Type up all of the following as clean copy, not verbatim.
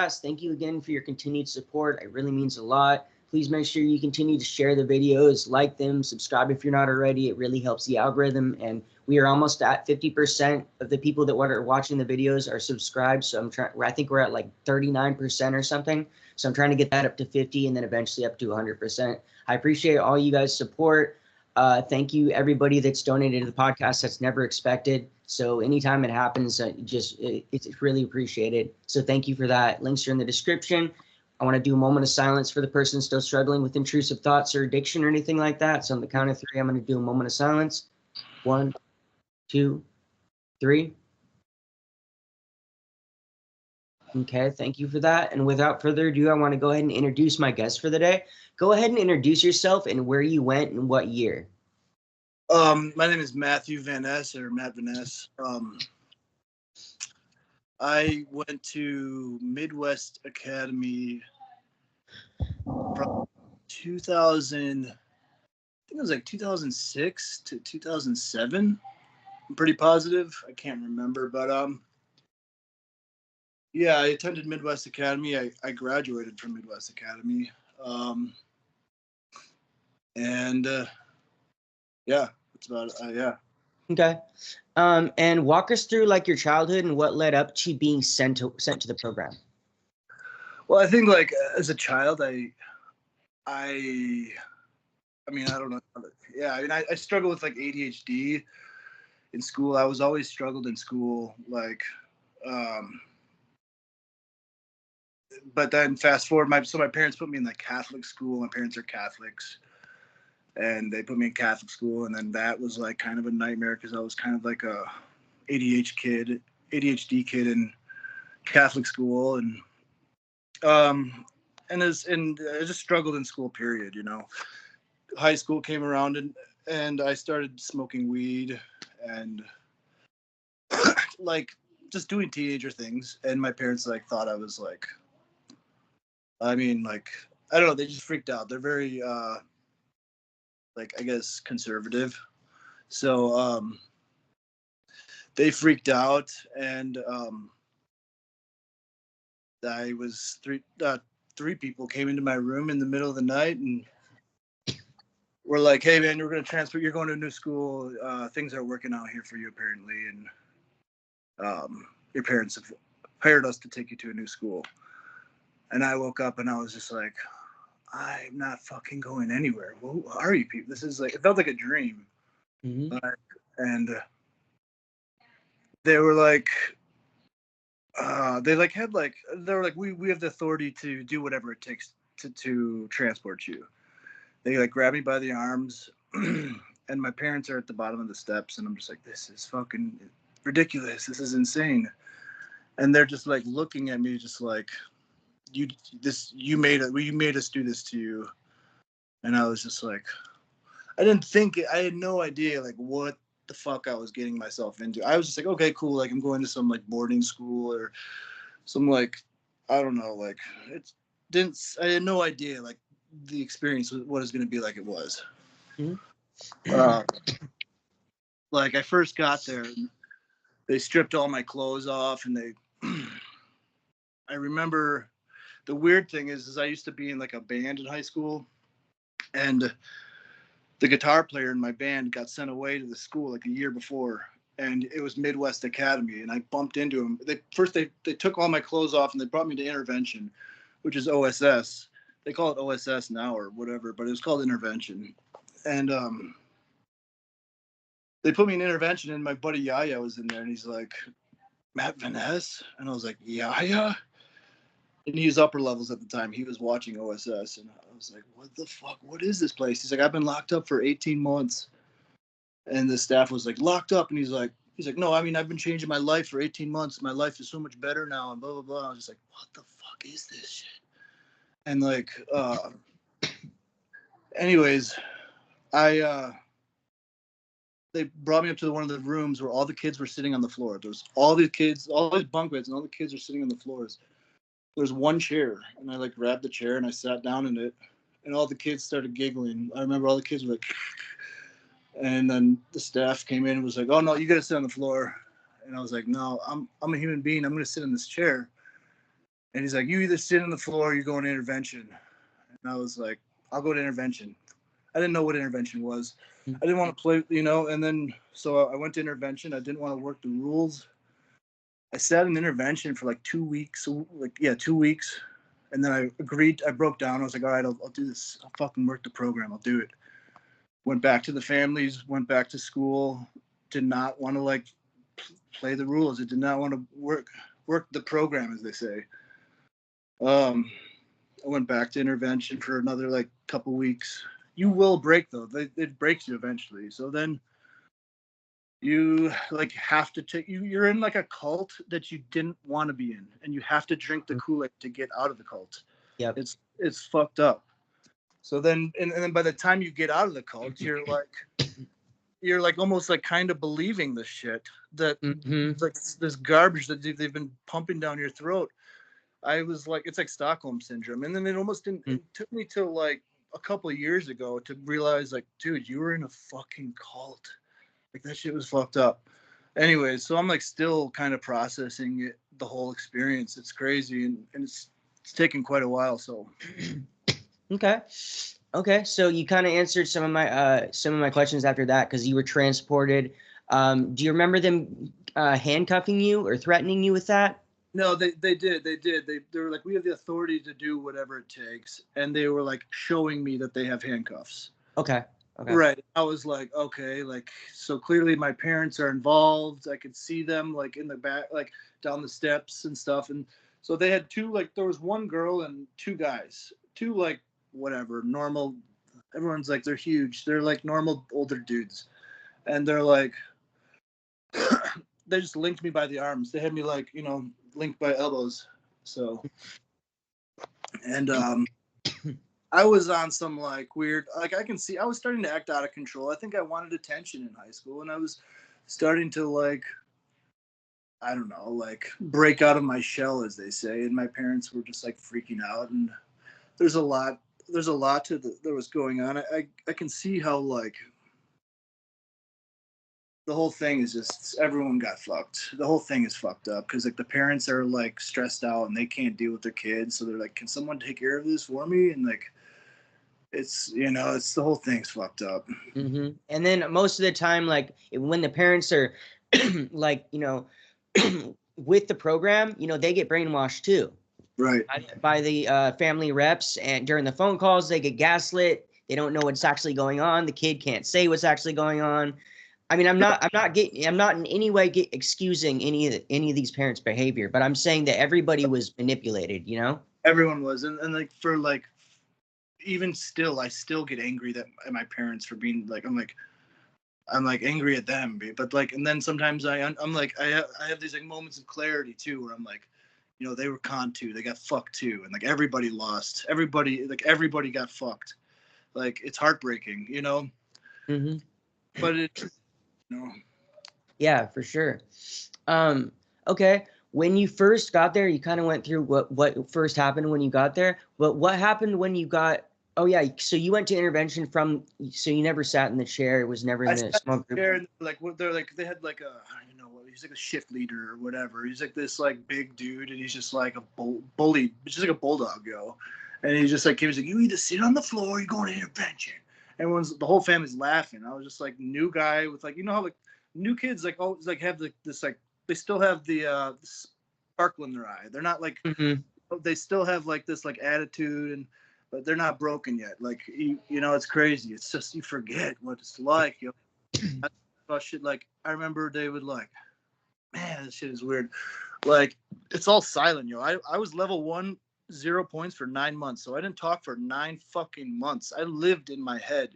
podcast. Thank you again for your continued support. It really means a lot. Please make sure you continue to share the videos, like them, subscribe if you're not already. It really helps the algorithm. And we are almost at 50% of the people that are watching the videos are subscribed. So I think we're at like 39% or something. So I'm trying to get that up to 50 and then eventually up to 100%. I appreciate all you guys' support. Thank you, everybody that's donated to the podcast. That's never expected. So anytime it happens, it's really appreciated. So thank you for that. Links are in the description. I want to do a moment of silence for the person still struggling with intrusive thoughts or addiction or anything like that. So on the count of 3, I'm going to do a moment of silence. 1, 2, 3. Okay, thank you for that. And without further ado, I want to go ahead and introduce my guest for the day. Go ahead and introduce yourself and where you went and what year. My name is Matthew Van Ness, or Matt Van Ness. I went to Midwest Academy from 2000, I think it was like 2006 to 2007. I'm pretty positive. I can't remember, but yeah, I attended Midwest Academy. I graduated from Midwest Academy. Yeah, that's about it. Yeah. Okay. And walk us through like your childhood and what led up to being sent to the program. Well, I think like as a child, I mean, I don't know. Yeah, I mean, I struggled with like ADHD in school. I was always struggled in school, like, but then fast forward, my parents put me in like Catholic school. My parents are Catholics, and they put me in Catholic school, and then that was like kind of a nightmare because I was kind of like a ADHD kid in Catholic school, and I just struggled in school. Period. You know, high school came around, and I started smoking weed and like just doing teenager things, and my parents like thought I was like, I mean, like, I don't know, they just freaked out. They're very like, I guess, conservative. So they freaked out, and I was three people came into my room in the middle of the night and were like, hey man, you're going to transfer, you're going to a new school, things are working out here for you apparently, and your parents have hired us to take you to a new school. And I woke up and I was just like, I'm not fucking going anywhere. Who are you people? This is like, it felt like a dream. Mm-hmm. And they were like, they were like, we have the authority to do whatever it takes to transport you. They like grab me by the arms, and my parents are at the bottom of the steps, and I'm just like, this is fucking ridiculous. This is insane. And they're just like looking at me, just like, you made us do this to you. And I was just like, I had no idea like what the fuck I was getting myself into. I was just like, okay, cool, like I'm going to some like boarding school or some like, I don't know, like I had no idea like the experience, what it's going to be like it was. Mm-hmm. Like I first got there, they stripped all my clothes off, and I remember the weird thing is I used to be in like a band in high school, and the guitar player in my band got sent away to the school like a year before, and it was Midwest Academy, and I bumped into him. They took all my clothes off and they brought me to intervention, which is OSS. They call it OSS now or whatever, but it was called intervention. And they put me in intervention, and my buddy Yaya was in there, and he's like, Matt Van Ness? And I was like, Yaya? And he was upper levels at the time. He was watching OSS, and I was like, what the fuck? What is this place? He's like, I've been locked up for 18 months. And the staff was like, locked up? And he's like, no, I mean, I've been changing my life for 18 months. My life is so much better now, and blah, blah, blah. I was just like, what the fuck is this shit? And like, anyways, they brought me up to one of the rooms where all the kids were sitting on the floor. There's all these bunk beds, and all the kids are sitting on the floors. There's one chair, and I like grabbed the chair and I sat down in it, and all the kids started giggling. I remember all the kids were like, and then the staff came in and was like, oh no, you gotta sit on the floor. And I was like, no, I'm a human being. I'm gonna sit in this chair. And he's like, you either sit on the floor or you go in intervention. And I was like, I'll go to intervention. I didn't know what intervention was. I didn't want to play, and then so I went to intervention. I didn't want to work the rules. I sat in intervention for like 2 weeks, 2 weeks. And then I agreed, I broke down. I was like, all right, I'll do this. I'll fucking work the program. I'll do it. Went back to the families, went back to school, did not want to like play the rules. I did not want to work the program, as they say. I went back to intervention for another like couple weeks. You will break though. It breaks you eventually. So then you like have to take you're in like a cult that you didn't want to be in, and you have to drink the Kool-Aid to get out of the cult. Yep. It's fucked up. So then and then by the time you get out of the cult, you're like almost like kind of believing this shit that like this garbage that they've been pumping down your throat. I was like, it's like Stockholm syndrome. And then it took me to like a couple of years ago to realize like, dude, you were in a fucking cult. Like that shit was fucked up. Anyways, so I'm like still kind of processing it, the whole experience. It's crazy and it's taken quite a while. So Okay. So you kind of answered some of my questions after that because you were transported. Do you remember them handcuffing you or threatening you with that? No, they did. They were like, we have the authority to do whatever it takes. And they were like showing me that they have handcuffs. Okay. Right. I was like, okay, like, so clearly my parents are involved. I could see them like in the back, like down the steps and stuff. And so they had two, like, there was one girl and two guys, two, like, whatever, normal. Everyone's like, they're huge. They're like normal older dudes. And they're like, they just linked me by the arms. They had me like, linked by elbows. So, and I was on some like weird, like I can see I was starting to act out of control. I think I wanted attention in high school, and I was starting to like, I don't know, like break out of my shell, as they say. And my parents were just like freaking out. And there's a lot to that was going on. I can see how like the whole thing is just everyone got fucked. The whole thing is fucked up because like the parents are like stressed out and they can't deal with their kids, so they're like, can someone take care of this for me? And like it's it's the whole thing's fucked up. And then most of the time, like when the parents are like with the program, they get brainwashed too, Right, by the family reps, and during the phone calls they get gaslit. They don't know what's actually going on. The kid can't say what's actually going on. I mean, I'm not in any way excusing any of these parents' behavior, but I'm saying that everybody was manipulated. Everyone was, and like for like even still, I still get angry at my parents for being like, I'm like angry at them, but like, and then sometimes I'm like, I have these like moments of clarity too, where I'm like, they were conned too, they got fucked too, and like everybody lost, everybody got fucked, like it's heartbreaking, but it, Yeah, for sure. Okay. When you first got there, you kind of went through what first happened when you got there. But what happened when you got? Oh yeah, so you went to intervention so you never sat in the chair. It was never in a small group. There, like they're like they had like I don't know what, he's like a shift leader or whatever. He's like this like big dude, and he's just like a bully, just like a bulldog, And he just like he was like, you either sit on the floor, or you go to intervention. The whole family's laughing. I was just like new guy with like how like new kids like always like have this like they still have the sparkle in their eye. They're not like they still have like this like attitude but they're not broken yet. Like it's crazy. It's just you forget what it's like. Shit. Like I remember they would like, man, this shit is weird. Like it's all silent, I was level 1, 0 points for 9 months, so I didn't talk for 9 fucking months. I lived in my head,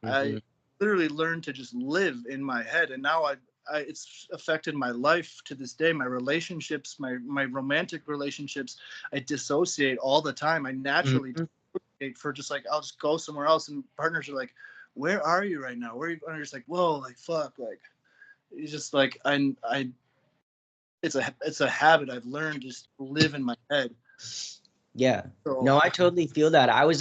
I literally learned to just live in my head, and now it's affected my life to this day. My relationships, my romantic relationships, I dissociate all the time. I naturally dissociate for just like I'll just go somewhere else, and partners are like, "Where are you right now? Where are you?" And you're just like, "Whoa, like fuck, like." It's just like it's a habit I've learned, just to live in my head. Yeah. So, no, I totally feel that. I was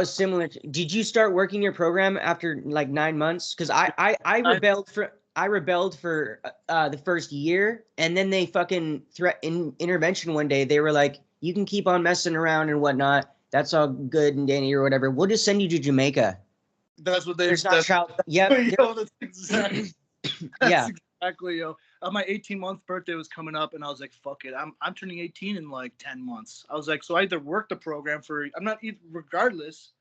similar. Did you start working your program after like 9 months? Because I rebelled I rebelled for the first year, and then they fucking intervention one day. They were like, "You can keep on messing around and whatnot. That's all good and dandy or whatever. We'll just send you to Jamaica." That's what they. There's not child. Yep. Yo, that's exactly. Yeah. Exactly, yo. My 18-month birthday was coming up, and I was like, "Fuck it, I'm turning 18 in like 10 months." I was like, so I either work the program for. I'm not regardless.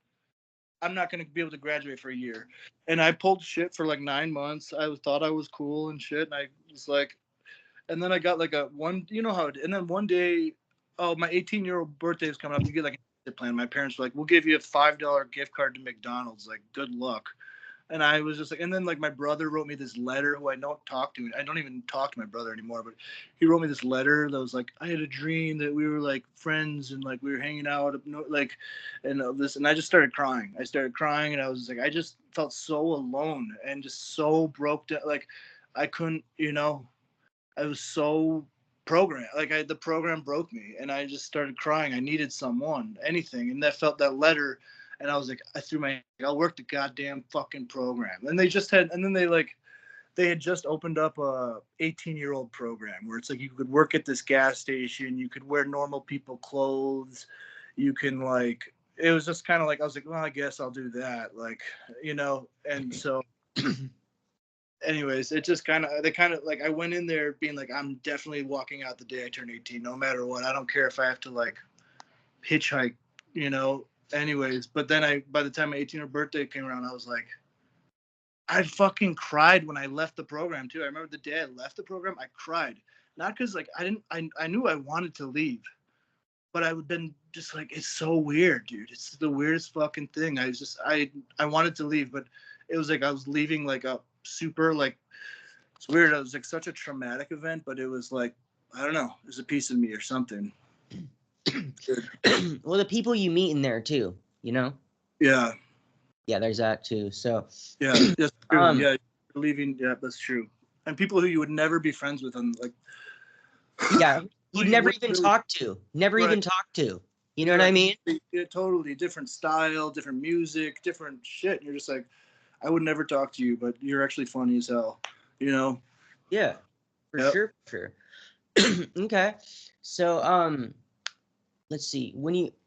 I'm not going to be able to graduate for a year. And I pulled shit for like 9 months. I thought I was cool and shit. And I was like, and then I got like you know how, and then one day, oh, my 18-year-old birthday is coming up. You get like a plan. My parents were like, we'll give you a $5 gift card to McDonald's. Like, good luck. And I was just like, and then like my brother wrote me this letter who I don't talk to. I don't even talk to my brother anymore, but he wrote me this letter that was like, I had a dream that we were like friends and like we were hanging out, like, and this, and I just started crying. I started crying and I was like, I just felt so alone and just so broke down. Like I couldn't, I was so programmed. Like the program broke me and I just started crying. I needed someone, anything. And that letter. And I was like, I'll work the goddamn fucking program. And they had just opened up a 18-year-old program where it's like you could work at this gas station, you could wear normal people clothes, you can like, it was just kind of like, I was like, well, I guess I'll do that. Like, and so anyways, it just they like, I went in there being like, I'm definitely walking out the day I turn 18, no matter what. I don't care if I have to like hitchhike, anyways. But then by the time my 18th birthday came around, I was like, I fucking cried when I left the program too. I remember the day I left the program, I cried. Not because like I knew I wanted to leave, but I would been just like, it's so weird, dude. It's the weirdest fucking thing. I wanted to leave, but it was like I was leaving like a super like, it's weird. It was like such a traumatic event, but it was like, I don't know, it was a piece of me or something. Well, the people you meet in there too, Yeah. Yeah, there's that too. So yeah, that's true. Yeah, leaving. Yeah, that's true. And people who you would never be friends with, and like, yeah, you'd never even talk to. Never even talk to. You know what I mean? Yeah, totally different style, different music, different shit. And you're just like, I would never talk to you, but you're actually funny as hell. Yeah, for sure. Okay, so let's see.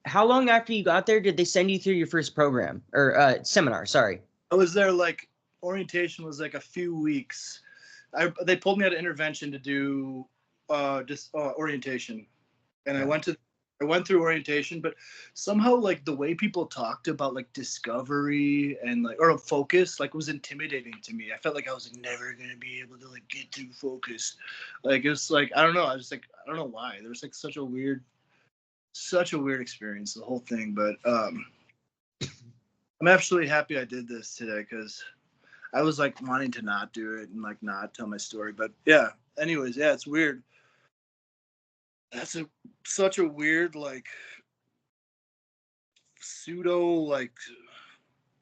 How long after you got there did they send you through your first program or seminar? Sorry. I was there like orientation was like a few weeks. They pulled me out of intervention to do just orientation, and I went through orientation, but somehow like the way people talked about like discovery and like or focus like was intimidating to me. I felt like I was like, never gonna be able to like get to focus. Like it was like I don't know. I was like I don't know why. There was like such a weird experience, the whole thing. But I'm absolutely happy I did this today because I was like wanting to not do it and like not tell my story. But yeah, anyways, yeah, it's weird. That's such a weird like pseudo like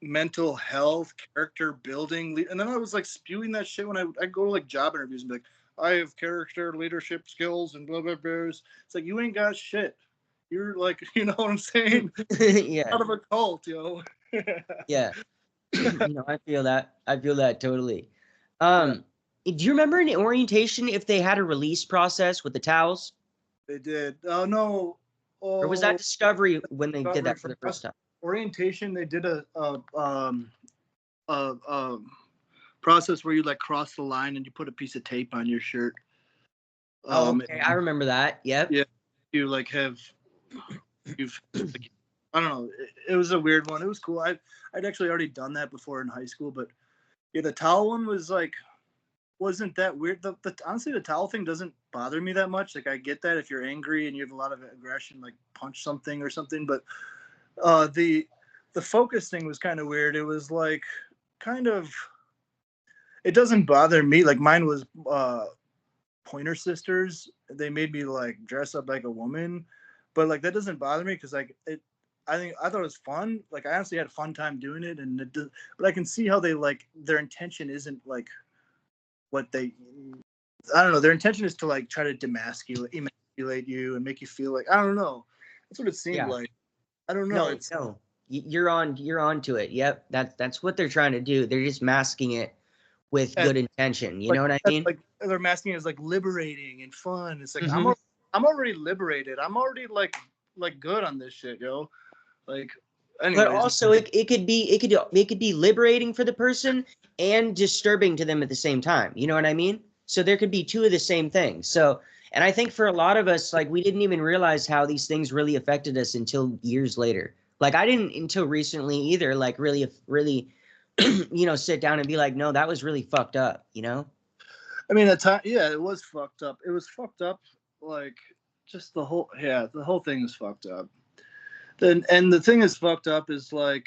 mental health character building. And then I was like spewing that shit when I go to like job interviews and be like, I have character leadership skills and blah blah blah. It's like you ain't got shit. You're like, you know what I'm saying? Yeah. Out of a cult, Yeah. No, I feel that totally. Do you remember in orientation if they had a release process with the towels? They did. Oh no. Or was that discovery when they did that for the first time? Orientation, they did a process where you like cross the line and you put a piece of tape on your shirt. Okay, I remember that. Yep. Yeah, you like you've like, I don't know. It was a weird one. It was cool. I'd actually already done that before in high school, but yeah, the towel one was like wasn't that weird. Honestly, the towel thing doesn't bother me that much. Like I get that if you're angry and you have a lot of aggression, like punch something or something. But the focus thing was kind of weird. It was like kind of. It doesn't bother me. Like mine was Pointer Sisters. They made me like dress up like a woman, but like that doesn't bother me because like I thought it was fun. Like I honestly had a fun time doing it, but I can see how they like their intention isn't like what they. I don't know. Their intention is to like try to emasculate you and make you feel like I don't know. That's what it seemed like. I don't know. No, you're on to it. Yep, that's what they're trying to do. They're just masking it with And good intention. You like know what I mean? like they're masking it as like liberating and fun. It's like Mm-hmm. I'm already liberated. I'm already like good on this shit, yo. Like, But anyways, also it could be liberating for the person and disturbing to them at the same time. You know what I mean? So there could be two of the same thing. So, and I think for a lot of us, like we didn't even realize how these things really affected us until years later. Like I didn't until recently either, like really sit down and be like, no, that was really fucked up, you know? I mean, at time, yeah, it was fucked up. It was fucked up. Like, just the whole thing is fucked up. Then, and the thing is fucked up is like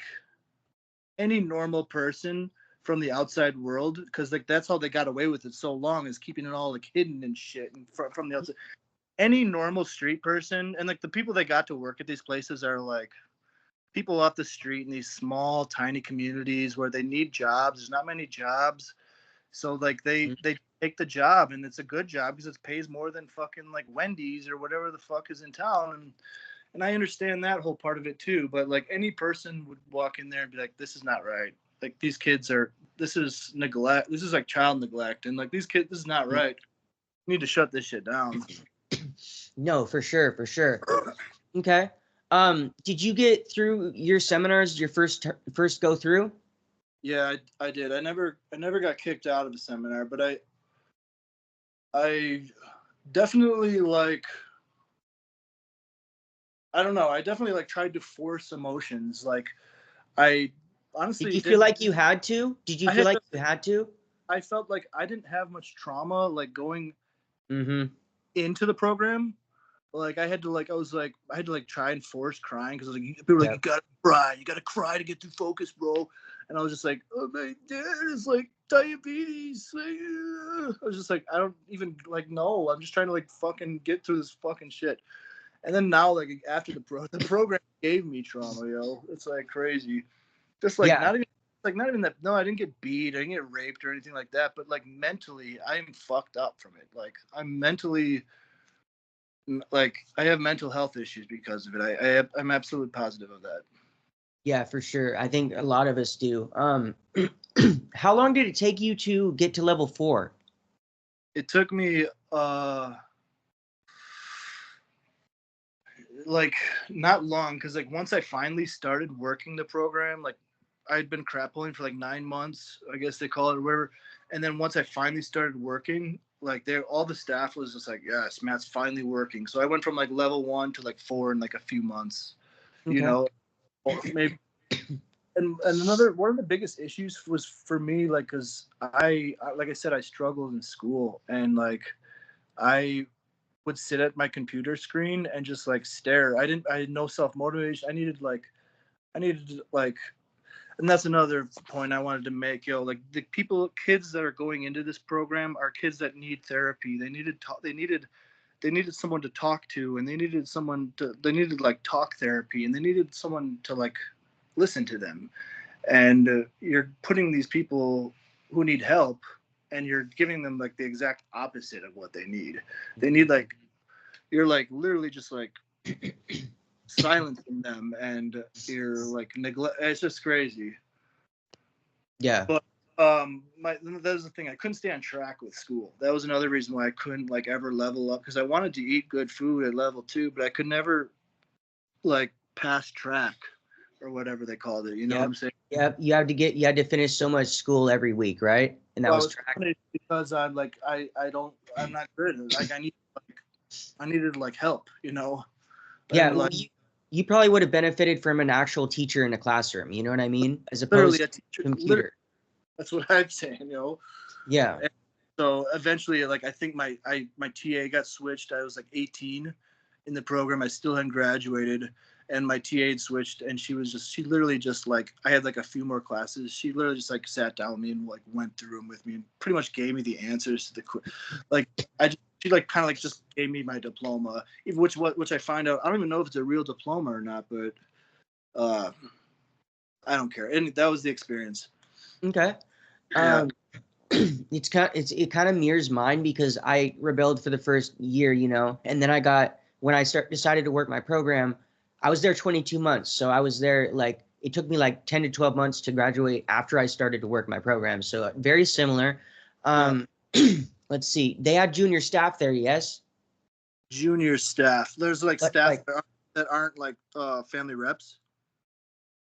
any normal person from the outside world, because like that's how they got away with it so long, is keeping it all like hidden and shit and from the outside. Any normal street person, and like the people that got to work at these places are like people off the street in these small, tiny communities where they need jobs. There's not many jobs. So like they take the job, and it's a good job because it pays more than fucking like Wendy's or whatever the fuck is in town. And I understand that whole part of it too. But like any person would walk in there and be like, this is not right. Like these kids this is neglect. This is like child neglect. And like these kids, this is not right. You need to shut this shit down. No, for sure, for sure. Okay. Did you get through your seminars your first go through? Yeah, I did. I never got kicked out of the seminar, but I definitely like, I don't know. I definitely like tried to force emotions. Like I honestly Did you feel like you had to? Did you feel like you had to? I felt like I didn't have much trauma like going Mm-hmm. into the program. Like I had to try and force crying because like people were like, you gotta cry to get through focus, bro. And I was just like, oh, my dad is like diabetes. Like, I was just like, I don't even like know. I'm just trying to like fucking get through this fucking shit. And then now like after the program gave me trauma, yo. It's like crazy. Just like Yeah. not even that. No, I didn't get beat. I didn't get raped or anything like that. But like mentally, I'm fucked up from it. Like I'm mentally, like I have mental health issues because of it. I'm absolutely positive of that. Yeah, for sure. I think a lot of us do. How long did it take you to get to level 4? It took me like not long, because like once I finally started working the program, like I'd been crap pulling for like 9 months, I guess they call it, or whatever. And then once I finally started working, like all the staff was just like, yes, Matt's finally working. So I went from like level 1 to like 4 in like a few months, Okay. you know, maybe. And another one of the biggest issues was for me, like, because I like I said, I struggled in school, and like I would sit at my computer screen and just like stare. I had no self motivation. I needed like, and that's another point I wanted to make, yo. Like the kids that are going into this program are kids that need therapy. They needed someone to talk to, and they needed like talk therapy, and they needed someone to like listen to them. And you're putting these people who need help, and you're giving them like the exact opposite of what they need. They need like, you're like literally just like silencing them, and you're like neglect. It's just crazy. Yeah. But that was the thing. I couldn't stay on track with school. That was another reason why I couldn't like ever level up, because I wanted to eat good food at level 2, but I could never like pass track or whatever they called it. You know what I'm saying? Yep. You had to finish so much school every week, right? And that was track. Because I'm not good. Like I needed like help, you know? Yeah. And Well, like you probably would have benefited from an actual teacher in a classroom. You know what I mean? As opposed to a computer. That's what I'm saying, you know? Yeah. And so eventually, like, I think my TA got switched. I was like 18 in the program. I still hadn't graduated, and my TA had switched, and she literally just like, I had like a few more classes. She literally just like sat down with me and like went through them with me and pretty much gave me the answers to she like kind of like just gave me my diploma, which I find out, I don't even know if it's a real diploma or not, but I don't care. And that was the experience. Okay. Yeah. It kind of mirrors mine, because I rebelled for the first year, and then when I decided to work my program, I was there 22 months. So I was there like it took me like 10 to 12 months to graduate after I started to work my program. So very similar. Let's see. They had junior staff there, yes? Junior staff. There's like But, staff like, that aren't like family reps.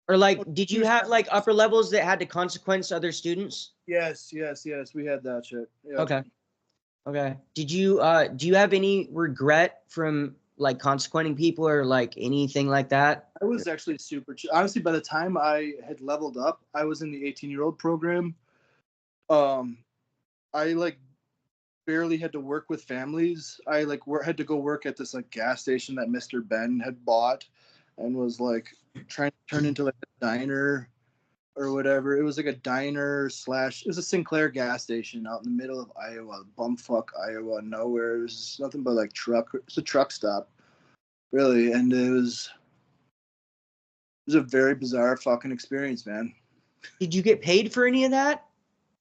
or Oh, like, did you junior have staff. like upper levels that had to consequence other students? Yes. We had that shit. Yeah. Okay. Okay. Did you do you have any regret from like consequenting people or like anything like that? I was actually super chill. Honestly, by the time I had leveled up, I was in the 18-year-old program. I like barely had to work with families. I like had to go work at this like gas station that Mr. Ben had bought and was like trying to turn into like a diner or whatever. It was like a diner slash, it was a Sinclair gas station out in the middle of Iowa, bumfuck Iowa, nowhere. It was nothing but like it's a truck stop, really. And it was a very bizarre fucking experience, man. Did you get paid for any of that?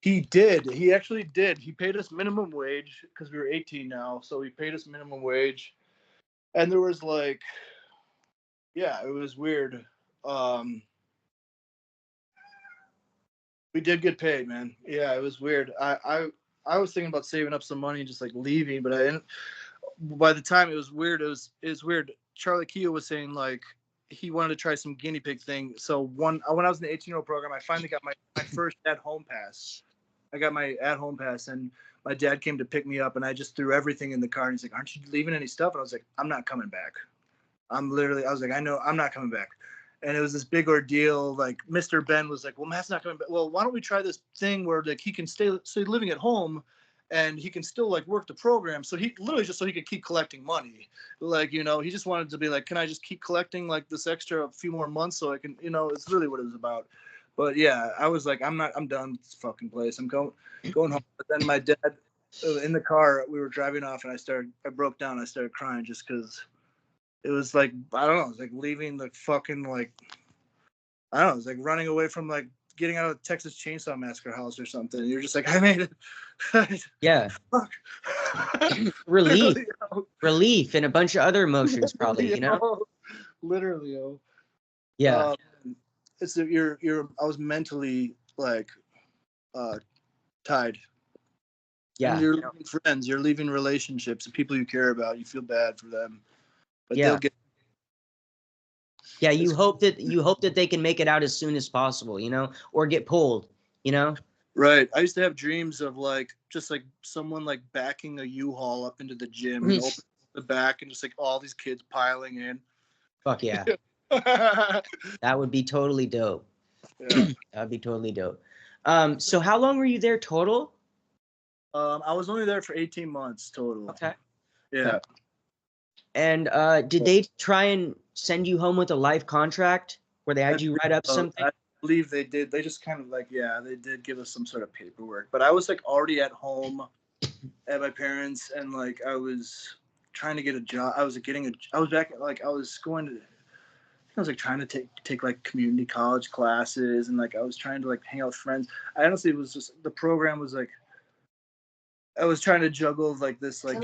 He did. He actually did. He paid us minimum wage because we were 18 now. So he paid us minimum wage. And there was like, yeah, it was weird. We did get paid, man. Yeah, it was weird. I was thinking about saving up some money and just like leaving, but I didn't. By the time it was weird, it was weird. Charlie Keogh was saying like he wanted to try some guinea pig thing. So when I was in the 18-year-old program, I finally got my first at-home pass. I got my at-home pass, and my dad came to pick me up, and I just threw everything in the car. And he's like, "Aren't you leaving any stuff?" And I was like, "I'm not coming back. I was like, I know I'm not coming back." And it was this big ordeal. Like Mr. Ben was like, "Well, Matt's not coming back. Well, why don't we try this thing where like he can stay living at home, and he can still like work the program." So he literally just so he could keep collecting money. Like, you know, he just wanted to be like, "Can I just keep collecting like this extra a few more months so I can, you know?" It's really what it was about. But yeah, I was like, I'm done with this fucking place. I'm going home. But then my dad, in the car, we were driving off, and I broke down. I started crying just because it was like, I don't know, it was like leaving the fucking like, I don't know, it was like running away from like getting out of Texas Chainsaw Massacre house or something. You're just like, I made it. Yeah. Fuck. Relief. Literally, Relief and a bunch of other emotions probably, you know? Literally, yo. Yeah. It's I was mentally like tied. Yeah. And you're leaving friends, you're leaving relationships, the people you care about, you feel bad for them. But Yeah. they'll get. Yeah, you hope that they can make it out as soon as possible, you know, or get pulled, you know? Right. I used to have dreams of like just like someone like backing a U-Haul up into the gym and open the back and just like all these kids piling in. Fuck yeah. That would be totally dope. Yeah. That would be totally dope. So how long were you there total? I was only there for 18 months total. Okay. Yeah. Okay. And did they try and send you home with a life contract where they had you write up something? I believe they did. They just kind of like, yeah, they did give us some sort of paperwork. But I was like already at home at my parents, and like I was trying to get a job. I was back at, like I was going to, I was like trying to take like community college classes, and like I was trying to like hang out with friends. I honestly was just, the program was like, I was trying to juggle like this like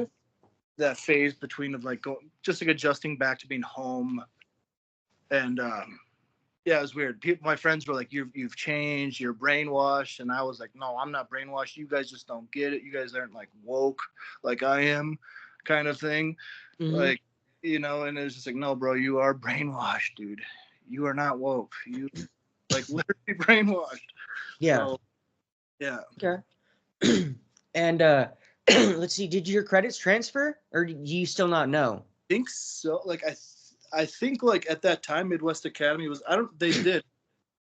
that phase between of like just like adjusting back to being home, and yeah, it was weird. My friends were like, "You've changed. You're brainwashed," and I was like, "No, I'm not brainwashed. You guys just don't get it. You guys aren't like woke like I am," kind of thing. Mm-hmm. Like, you know, and it was just like, "No, bro, you are brainwashed, dude. You are not woke. You like literally brainwashed." Yeah. So, yeah. Okay. And let's see, did your credits transfer or do you still not know? I think so. Like I think like at that time Midwest Academy was, they did,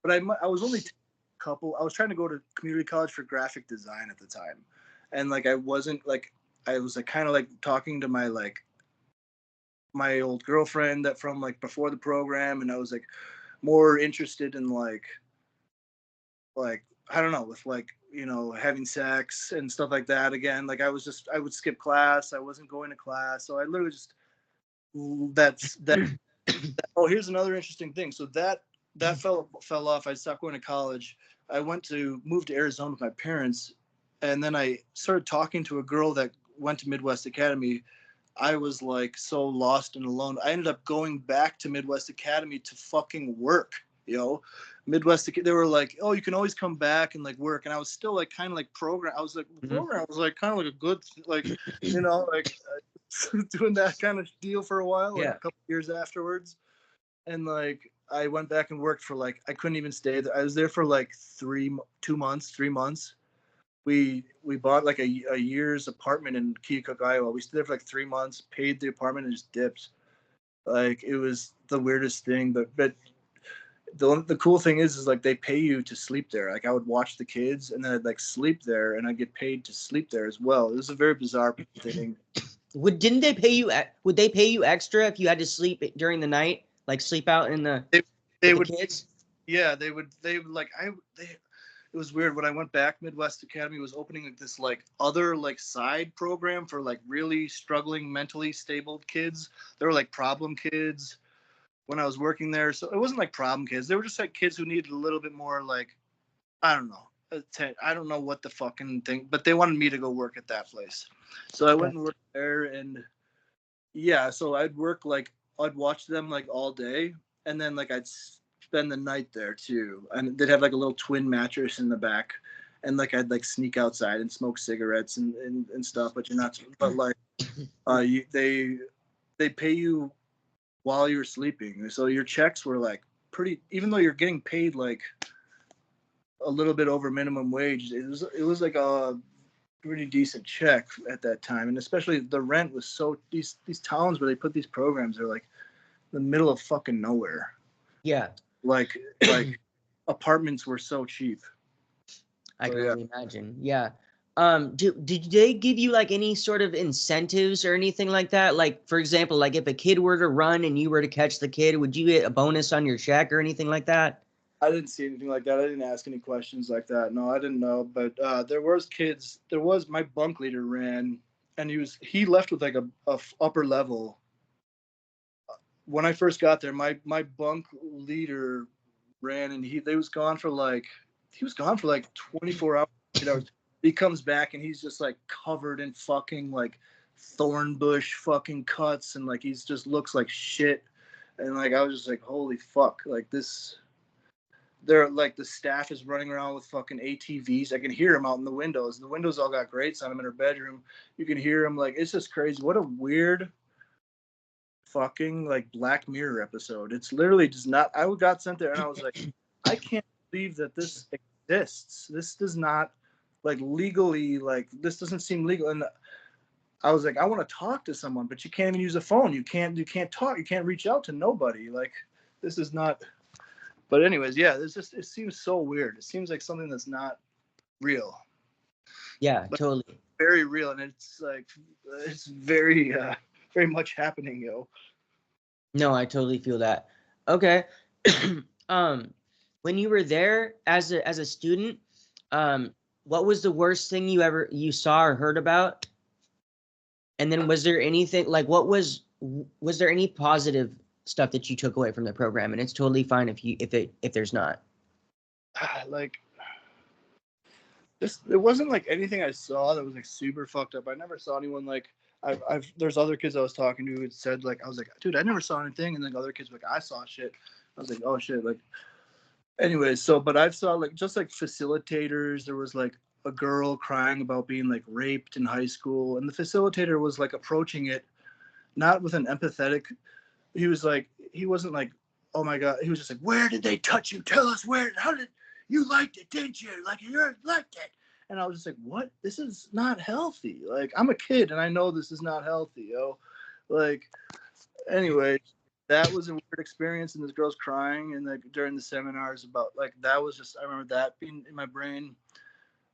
but I was only I was trying to go to community college for graphic design at the time, and like I wasn't like, I was like kind of like talking to my old girlfriend that from like before the program, and I was like more interested in like I don't know, with like, you know, having sex and stuff like that again. Like I would skip class. I wasn't going to class, so I literally just that. Oh, here's another interesting thing. So that fell off. I stopped going to college. I moved to Arizona with my parents, and then I started talking to a girl that went to Midwest Academy. I was like so lost and alone. I ended up going back to Midwest Academy to fucking work. They were like, oh, you can always come back and like work. And I was still like kind of like program. I was like, program. I was like kind of like a good, like, like doing that kind of deal for a while, like a couple years afterwards. And like, I went back and worked for like, I couldn't even stay there. I was there for like 3 months. We bought like a year's apartment in Keokuk, Iowa. We stayed there for like 3 months, paid the apartment, and just dipped. Like, it was the weirdest thing, but the cool thing is like they pay you to sleep there. Like, I would watch the kids and then I'd like sleep there and I'd get paid to sleep there as well. It was a very bizarre thing. Would they pay you extra if you had to sleep during the night, like sleep out in the they with would the kids? Yeah, they would like it was weird when I went back. Midwest Academy was opening like this like other like side program for like really struggling mentally stable kids. They were like problem kids when I was working there. So it wasn't like problem kids. They were just like kids who needed a little bit more like, I don't know. I don't know what the fucking thing, but they wanted me to go work at that place. So I went and worked there, and yeah, so I'd watch them like all day, and then like I'd spend the night there too. And they'd have like a little twin mattress in the back, and like I'd like sneak outside and smoke cigarettes and stuff. But you're not. But like, they pay you while you're sleeping, so your checks were like pretty. Even though you're getting paid like a little bit over minimum wage, it was like a pretty decent check at that time. And especially the rent was so, these towns where they put these programs are like the middle of fucking nowhere. Yeah. Like apartments were so cheap. I can only imagine. Yeah. Did they give you like any sort of incentives or anything like that? Like, for example, like if a kid were to run and you were to catch the kid, would you get a bonus on your check or anything like that? I didn't see anything like that. I didn't ask any questions like that. No, I didn't know. But there was my bunk leader ran, and he left with like a upper level. When I first got there, my bunk leader ran, and he was gone for like 24 hours. He comes back and he's just like covered in fucking like thorn bush fucking cuts, and like he's just looks like shit. And like I was just like, holy fuck, like this. They're like, the staff is running around with fucking ATVs. I can hear them out in the windows. The windows all got grates on them in her bedroom. You can hear them. Like, it's just crazy. What a weird fucking like Black Mirror episode. It's literally just not. I got sent there and I was like, I can't believe that this exists. This does not like legally, like this doesn't seem legal. And I was like, I want to talk to someone, but you can't even use a phone. You can't talk. You can't reach out to nobody. Like, this is not. But anyways, yeah, it seems so weird. It seems like something that's not real. Yeah, but totally. Very real, and it's like it's very very much happening, yo. No, I totally feel that. Okay. When you were there as a student, what was the worst thing you saw or heard about? And then was there anything like was there any positive stuff that you took away from the program? And it's totally fine if there's not. Like this, it wasn't like anything I saw that was like super fucked up. I never saw anyone like there's other kids I was talking to who had said like, I was like, dude, I never saw anything, and then other kids were like, I saw shit. I was like, oh shit, like. Anyways, but I've saw like just like facilitators. There was like a girl crying about being like raped in high school, and the facilitator was like approaching it not with an empathetic. He wasn't like, oh my god. He was just like, where did they touch you? Tell us where. How did you liked it? Didn't you? Like, you liked it. And I was just like, what? This is not healthy. Like, I'm a kid and I know this is not healthy, yo. Like, anyway, that was a weird experience, and this girl's crying, and like during the seminars about like that was just, I remember that being in my brain.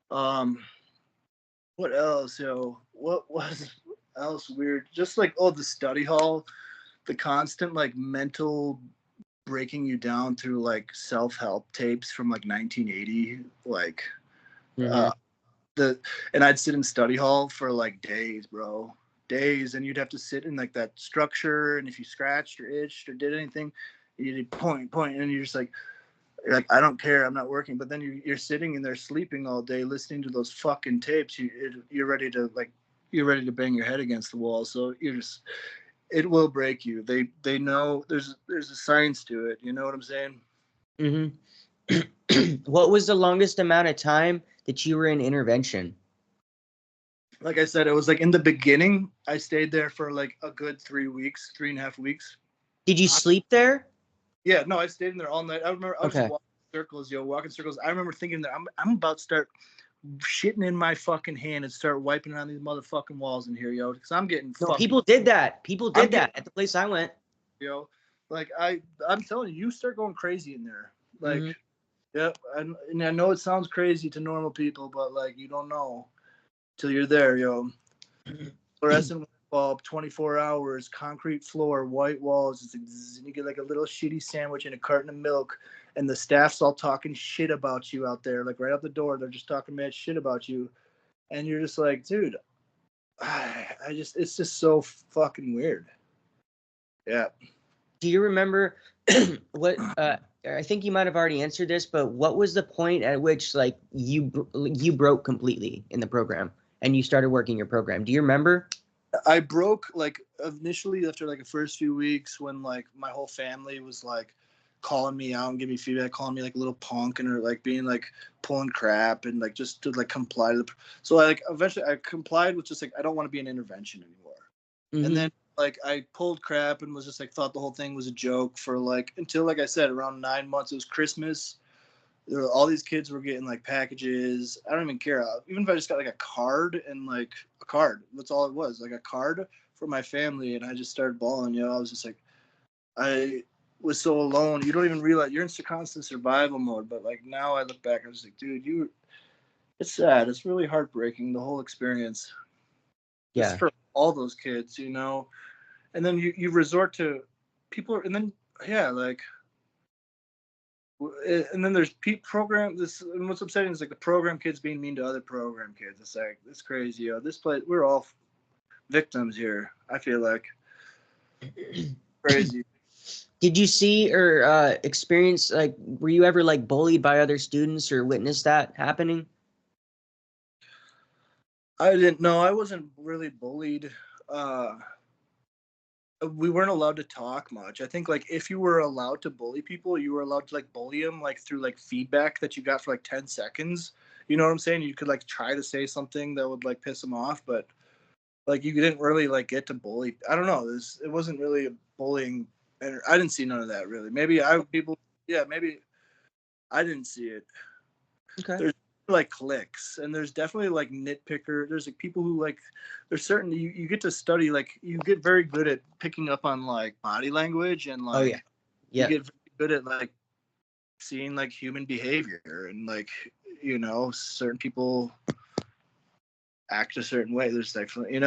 What else, yo? What was else weird? Just like, the study hall, the constant like mental breaking you down through like self-help tapes from like 1980, like and I'd sit in study hall for like days, bro. Days, and you'd have to sit in like that structure, and if you scratched or itched or did anything, you'd point, and you're just like, I don't care, I'm not working. But then you're sitting in there sleeping all day, listening to those fucking tapes. You're ready to bang your head against the wall. So it will break you. They know there's a science to it. You know what I'm saying? Mm-hmm. What was the longest amount of time that you were in intervention? Like I said, it was like in the beginning, I stayed there for like a good 3 weeks, 3.5 weeks. Did you sleep there? Yeah, no, I stayed in there all night. I remember I was just Okay. walking circles, walking circles. I remember thinking that I'm about to start shitting in my fucking hand and start wiping it on these motherfucking walls in here, because I'm getting No, fucking. people did that. People I'm did getting, that at the place I went. like I'm telling you, you start going crazy in there. Like, Mm-hmm. yeah, and I know it sounds crazy to normal people, but like you don't know till you're there, Fluorescent bulb, 24 hours, concrete floor, white walls. It's like, and you get like a little shitty sandwich and a carton of milk, and the staff's all talking shit about you out there. Like right out the door, they're just talking mad shit about you, and you're just like, dude, it's just so fucking weird. Yeah. Do you remember what? I think you might have already answered this, but what was the point at which like you broke completely in the program and you started working your program? Do you remember? I broke like initially after like the first few weeks when like my whole family was like calling me out and giving me feedback, calling me like a little punk and or like being like pulling crap and like just to like comply to the. So I like eventually I complied with just like I don't want to be an intervention anymore. And then like I pulled crap and was just like thought the whole thing was a joke for like until like I said around 9 months. It was Christmas. There were, all these kids were getting like packages. I don't even care. Even if I just got like a card and like a card, that's all it was, like a card for my family. And I just started bawling. I was just like, I was so alone. You don't even realize you're in constant survival mode. But like now I look back, I was like, dude, it's sad. It's really heartbreaking, the whole experience. Just Yeah. for all those kids, And then you resort to people, and then yeah, like and then there's program this, and what's upsetting is like the program kids being mean to other program kids. It's like it's crazy. This place, we're all victims here, I feel like. Crazy. Did you see or experience like were you ever like bullied by other students or witnessed that happening? I didn't know. I wasn't really bullied. We weren't allowed to talk much. I think like if you were allowed to bully people, you were allowed to like bully them like through like feedback that you got for like 10 seconds. You know what I'm saying? You could like try to say something that would like piss them off, but like you didn't really like get to bully. I don't know. It wasn't really a bullying, and I didn't see none of that really. Maybe I didn't see it. Okay. There's like cliques, and there's definitely like nitpicker. There's like people who like there's certain you get to study, like you get very good at picking up on like body language, and Oh like yeah. you Yeah. get very good at like seeing like human behavior, and like certain people act a certain way. There's definitely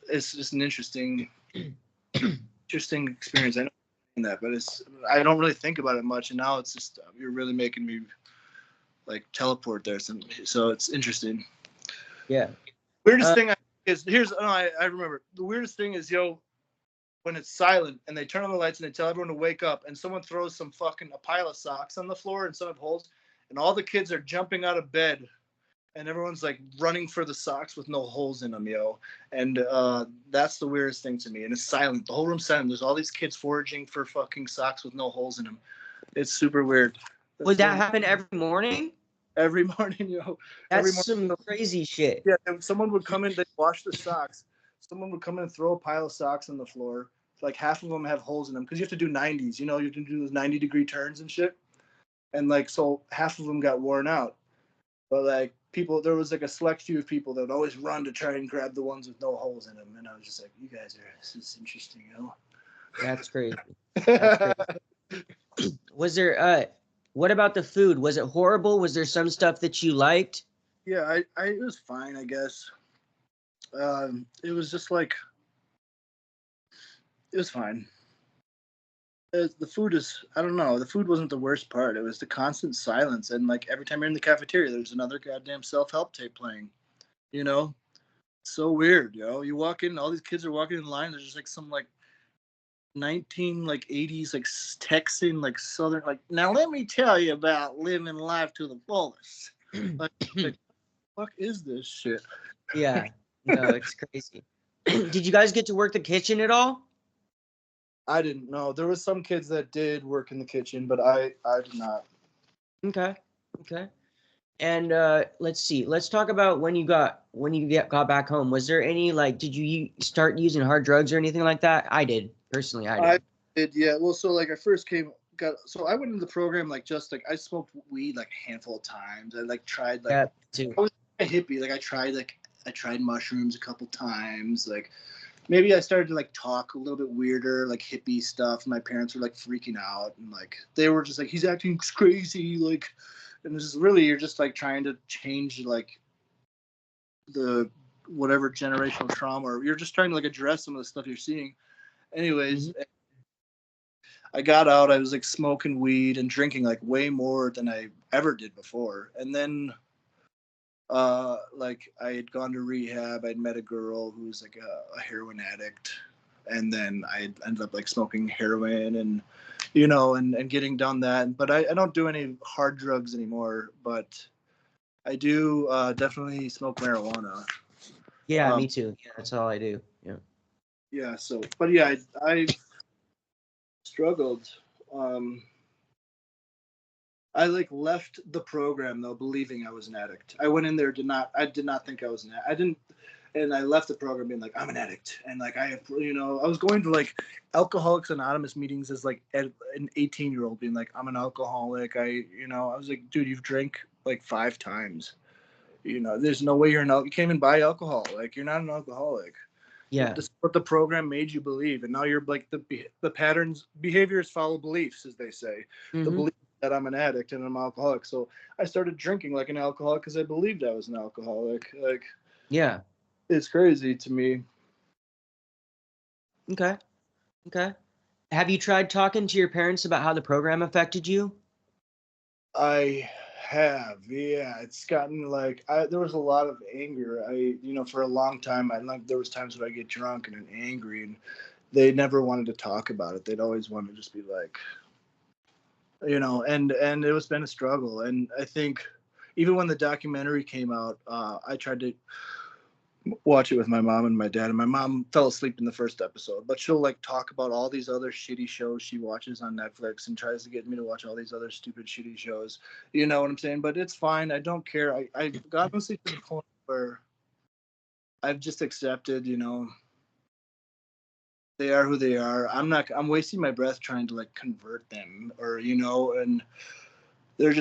it's just an interesting experience. I know that, but I don't really think about it much, and now it's just you're really making me like teleport there. So it's interesting. Yeah. Weirdest thing I remember the weirdest thing is when it's silent and they turn on the lights and they tell everyone to wake up and someone throws a pile of socks on the floor and some have holes and all the kids are jumping out of bed and everyone's like running for the socks with no holes in them, and that's the weirdest thing to me. And it's silent, the whole room's silent. There's all these kids foraging for fucking socks with no holes in them. It's super weird. Would that happen every morning? Every morning, That's every morning. some crazy shit. Yeah, and someone would come in, they'd wash the socks. Someone would come in and throw a pile of socks on the floor. Like half of them have holes in them because you have to do 90s. You have to do those 90-degree turns and shit. And like, so half of them got worn out. But like there was like a select few of people that would always run to try and grab the ones with no holes in them. And I was just like, you guys this is interesting, That's crazy. That's crazy. Was there what about the food? Was it horrible? Was there some stuff that you liked? Yeah, it was fine, I guess. It was just like, it was fine. The food I don't know, the food wasn't the worst part. It was the constant silence, and like every time you're in the cafeteria there's another goddamn self-help tape playing. So weird. You walk in, all these kids are walking in line, there's just like some like 80s like Texan like southern, like, now let me tell you about living life to the fullest. Like fuck is this shit? Yeah. No, it's crazy. Did you guys get to work the kitchen at all? I didn't know. There was some kids that did work in the kitchen, but I did not. Okay. Okay. And let's see. Let's talk about when you got back home. Was there any like did you start using hard drugs or anything like that? I did. Personally, I I did. did, yeah. Well, so like I first so I went into the program like just like I smoked weed like a handful of times. I like tried like Yeah, too. I was a hippie. Like I tried mushrooms a couple times. Like maybe I started to like talk a little bit weirder, like hippie stuff. My parents were like freaking out and like they were just like he's acting crazy, like, and this is really you're just like trying to change like the whatever generational trauma, or you're just trying to like address some of the stuff you're seeing. Anyways, Hmm. I got out. I was like smoking weed and drinking like way more than I ever did before. And then, like I had gone to rehab. I'd met a girl who was like a heroin addict, and then I ended up like smoking heroin and, and getting done that. But I don't do any hard drugs anymore. But I do definitely smoke marijuana. Yeah, Um, me too. Yeah, that's all I do. Yeah. yeah. So, but yeah, I struggled. Um, I like left the program though, believing I was an addict. I went in there, I did not think I was an addict. I didn't, and I left the program being like, I'm an addict. And like, I was going to like Alcoholics Anonymous meetings as like an 18-year-old being like, I'm an alcoholic. I was like, dude, you've drank like 5 times. There's no way you can't even buy alcohol. Like, you're not an alcoholic. But Yeah. this is what the program made you believe. And now you're like the patterns, behaviors follow beliefs, as they say. The Hmm. belief that I'm an addict and I'm alcoholic. So I started drinking like an alcoholic because I believed I was an alcoholic. Like, Yeah. it's crazy to me. Okay. Okay. Have you tried talking to your parents about how the program affected you? I have, yeah. It's gotten like there was a lot of anger. For a long time, there was times when I get drunk and angry, and they never wanted to talk about it. They'd always want to just be like, and it was been a struggle. And I think even when the documentary came out, I tried to watch it with my mom and my dad, and my mom fell asleep in the first episode, but she'll like talk about all these other shitty shows she watches on Netflix and tries to get me to watch all these other stupid shitty shows. You know what I'm saying? But it's fine. I don't care. I've got honestly to the point where I've just accepted, they are who they are. I'm wasting my breath trying to like convert them, or and they're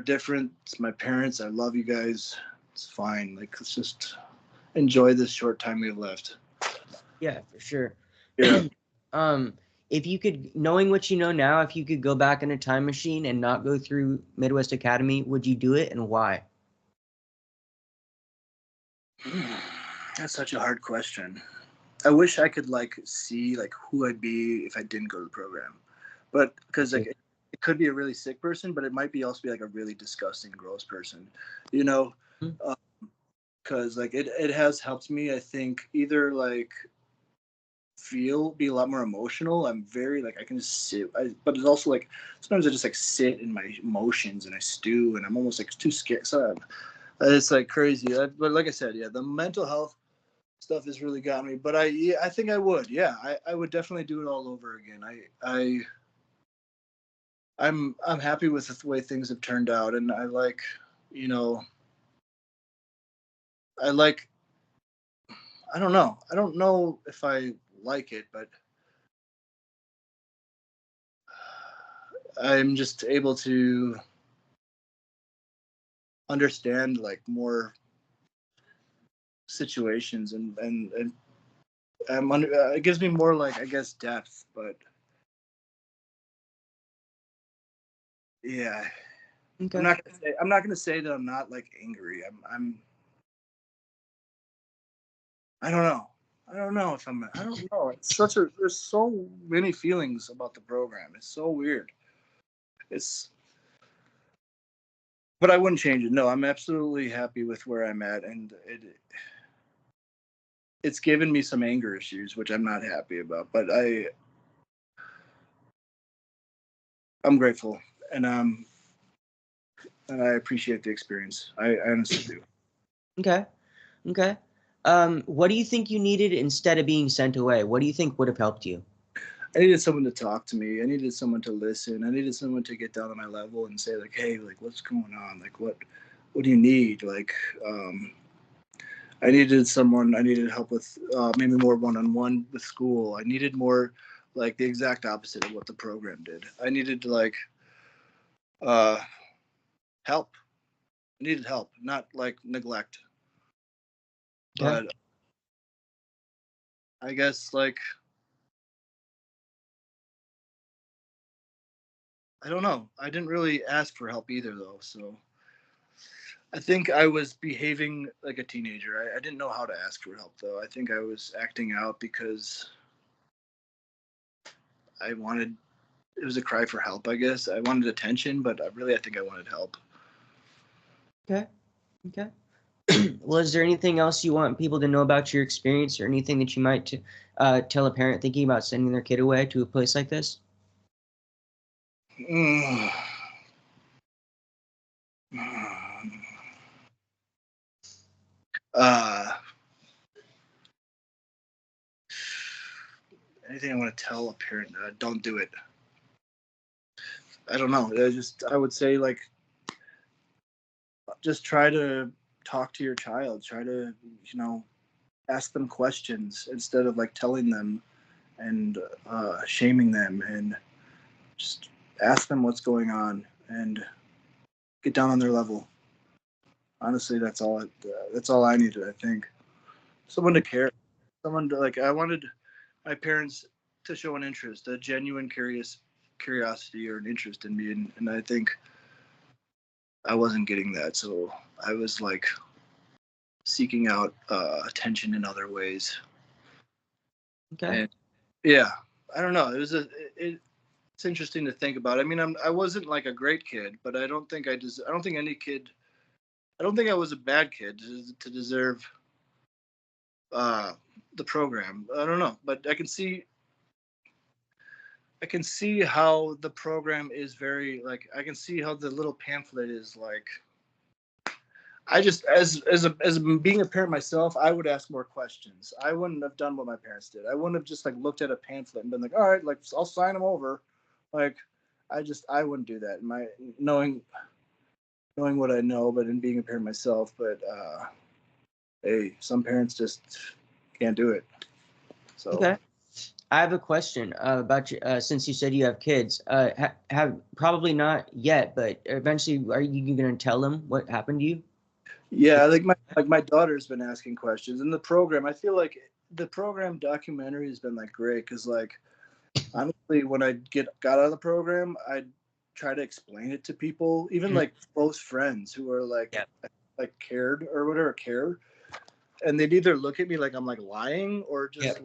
different. It's my parents. I love you guys. It's fine. Like, let's just enjoy this short time we have left. Yeah, for sure. Yeah. Um, if you could, knowing what you know now, if you could go back in a time machine and not go through Midwest Academy, would you do it and why? That's such a hard question. I wish I could like see like who I'd be if I didn't go to the program, but Me because like too. it could be a really sick person, but it might be also be like a really disgusting, gross person, you know, Mhm. because like it has helped me. I think either like be a lot more emotional. I'm very like I can just sit, but it's also like sometimes I just like sit in my emotions and I stew and I'm almost like too scared. So it's like crazy. But like I said, yeah, the mental health stuff has really got me. But I think I would. Yeah, I would definitely do it all over again. I'm happy with the way things have turned out, and I like, you know, I like. I don't know. I don't know if I like it, but I'm just able to understand like more situations and it gives me more like I guess depth. But yeah, Okay. I'm not gonna say that I'm not like angry. I don't know. I don't know if I'm. I don't know. There's so many feelings about the program. It's so weird. It's, but I wouldn't change it. No, I'm absolutely happy with where I'm at, and it's given me some anger issues, which I'm not happy about. But I'm grateful, and I appreciate the experience. I honestly do. Okay. Okay. What do you think you needed instead of being sent away? What do you think would have helped you? I needed someone to talk to me. I needed someone to listen. I needed someone to get down on my level and say like, hey, like, what's going on? Like, what do you need? Like, I needed help with maybe more one-on-one with school. I needed more like the exact opposite of what the program did. I needed to like help. I needed help, not like neglect. Okay. But I guess like, I don't know. I didn't really ask for help either though. So I think I was behaving like a teenager. I didn't know how to ask for help though. I think I was acting out because it was a cry for help, I guess. I wanted attention, but I think I wanted help. Okay. Okay. Well, is there anything else you want people to know about your experience, or anything that you might tell a parent thinking about sending their kid away to a place like this? Anything I want to tell a parent, don't do it. I don't know. I would say like, just try to talk to your child. Try to, ask them questions instead of like telling them and shaming them, and just ask them what's going on and get down on their level. Honestly, that's all I needed. I think someone to care, someone to like. I wanted my parents to show an interest, a genuine curiosity or an interest in me, and I think I wasn't getting that, so I was like seeking out attention in other ways. Okay. And yeah, I don't know. It's interesting to think about. I mean, I wasn't like a great kid, but I don't think I was a bad kid to deserve the program. I don't know, but I can see how the program is very like. I can see how the little pamphlet is like. I just, as being a parent myself, I would ask more questions. I wouldn't have done what my parents did. I wouldn't have just like looked at a pamphlet and been like, all right, like I'll sign them over. Like, I wouldn't do that. My knowing what I know, but in being a parent myself, but hey, some parents just can't do it. So Okay. I have a question about you. Since you said you have kids, have probably not yet, but eventually, are you going to tell them what happened to you? yeah, my daughter's been asking questions in the program. I feel like the program documentary has been like great because like honestly, when I got out of the program, I'd try to explain it to people, even like close friends who are like cared or whatever care, and they'd either look at me like I'm like lying or just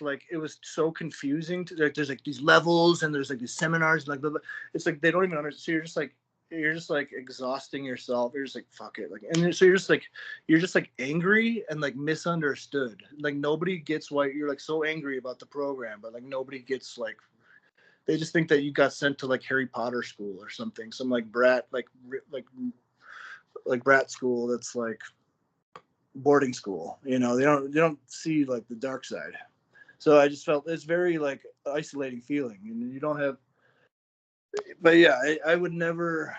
like it was so confusing to like there's like these levels and there's like these seminars like blah, blah. It's like they don't even understand. So you're just like exhausting yourself. You're just like fuck it, like, and so you're just like angry and like misunderstood. Like nobody gets why you're like so angry about the program, but like nobody gets like they just think that you got sent to like Harry Potter school or something, some like brat like brat school that's like boarding school. They don't see like the dark side. So I just felt it's very like isolating feeling, and you don't have. But yeah, I would never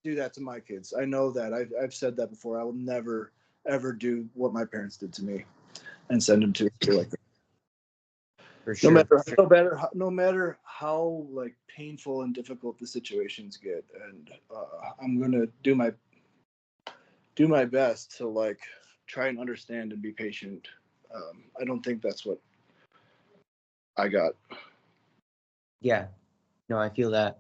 do that to my kids. I know that I've said that before. I will never ever do what my parents did to me and send them to a school like that. For sure. No matter how like painful and difficult the situations get, and I'm gonna do my best to like try and understand and be patient. I don't think that's what I got. Yeah. No, I feel that.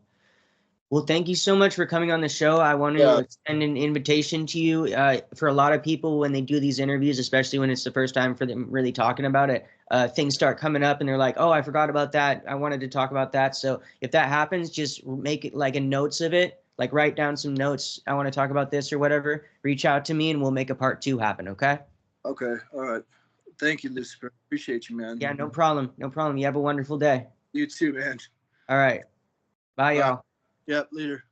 Well, thank you so much for coming on the show. I want to extend an invitation to you. For a lot of people, when they do these interviews, especially when it's the first time for them really talking about it, things start coming up and they're like, oh, I forgot about that. I wanted to talk about that. So if that happens, just make it like a notes of it, like write down some notes. I want to talk about this or whatever. Reach out to me and we'll make a part 2 happen. Okay. Okay. All right. Thank you, Lucifer. Appreciate you, man. Yeah, no problem. No problem. You have a wonderful day. You too, man. All right. Bye, y'all. Yep. Later.